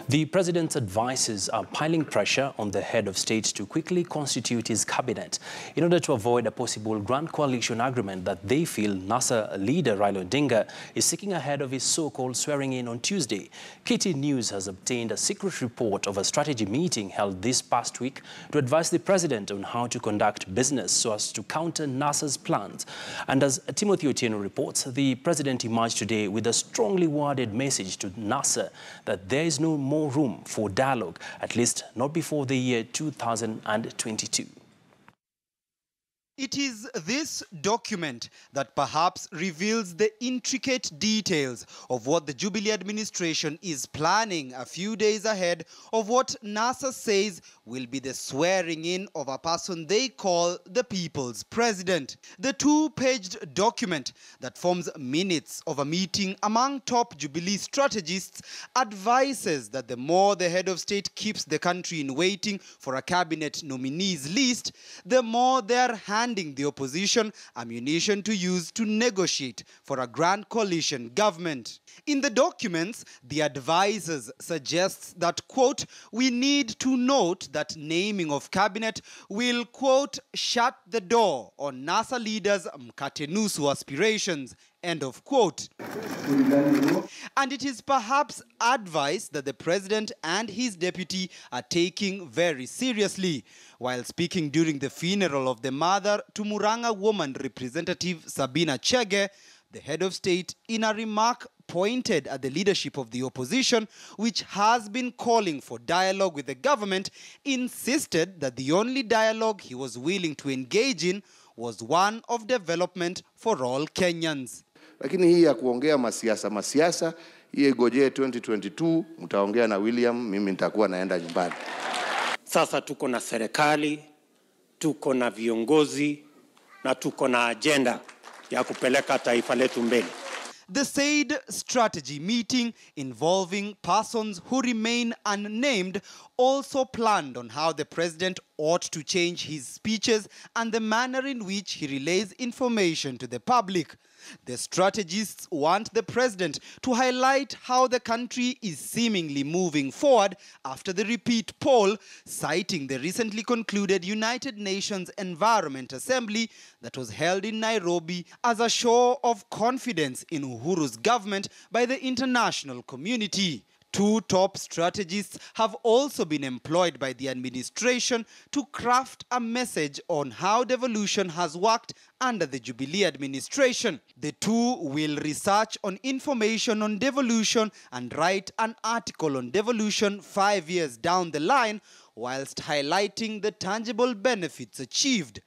The president's advisers are piling pressure on the head of state to quickly constitute his cabinet in order to avoid a possible grand coalition agreement that they feel NASA leader Raila Odinga is seeking ahead of his so-called swearing-in on Tuesday. KT News has obtained a secret report of a strategy meeting held this past week to advise the president on how to conduct business so as to counter NASA's plans. And as Timothy Otieno reports, the president emerged today with a strongly worded message to NASA that there is no more room for dialogue, at least not before the year 2022. It is this document that perhaps reveals the intricate details of what the Jubilee administration is planning a few days ahead of what NASA says will be the swearing-in of a person they call the people's president. The two-paged document that forms minutes of a meeting among top Jubilee strategists advises that the more the head of state keeps the country in waiting for a cabinet nominees list, the more they are handing the opposition ammunition to use to negotiate for a grand coalition government. In the documents, the advisers suggest that, quote, we need to note that naming of cabinet will, quote, shut the door on NASA leaders' mkate nusu aspirations, end of quote. And it is perhaps advice that the president and his deputy are taking very seriously. While speaking during the funeral of the mother to Murang'a woman representative Sabina Chege, the head of state, in a remark pointed at the leadership of the opposition, which has been calling for dialogue with the government, insisted that the only dialogue he was willing to engage in was one of development for all Kenyans. Lakini hii ya kuongea masiasa, hii igojee 2022, mtaongea na William, mimi nitakuwa naenda nyumbani. Sasa tuko na serikali, tuko na viongozi, na tuko na agenda ya kupeleka taifa letu mbele. The said strategy meeting, involving persons who remain unnamed, also planned on how the president ought to change his speeches and the manner in which he relays information to the public. The strategists want the president to highlight how the country is seemingly moving forward after the repeat poll, citing the recently concluded United Nations Environment Assembly that was held in Nairobi as a show of confidence in Uhuru's government by the international community. Two top strategists have also been employed by the administration to craft a message on how devolution has worked under the Jubilee administration. The two will research on information on devolution and write an article on devolution 5 years down the line, whilst highlighting the tangible benefits achieved.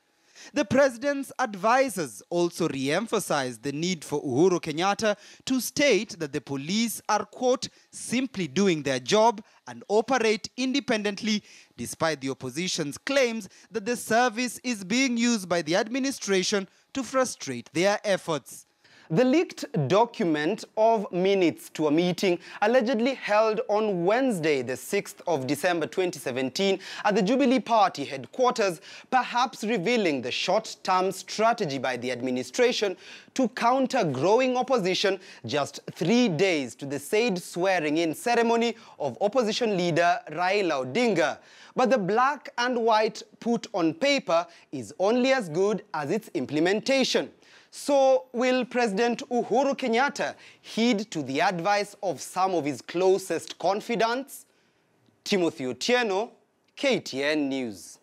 The president's advisers also re-emphasized the need for Uhuru Kenyatta to state that the police are, quote, simply doing their job and operate independently, despite the opposition's claims that the service is being used by the administration to frustrate their efforts. The leaked document of minutes to a meeting allegedly held on Wednesday, the 6th of December 2017 at the Jubilee Party headquarters, perhaps revealing the short-term strategy by the administration to counter growing opposition just 3 days to the said swearing-in ceremony of opposition leader Raila Odinga. But the black and white put on paper is only as good as its implementation. So, will President Uhuru Kenyatta heed to the advice of some of his closest confidants? Timothy Otieno, KTN News.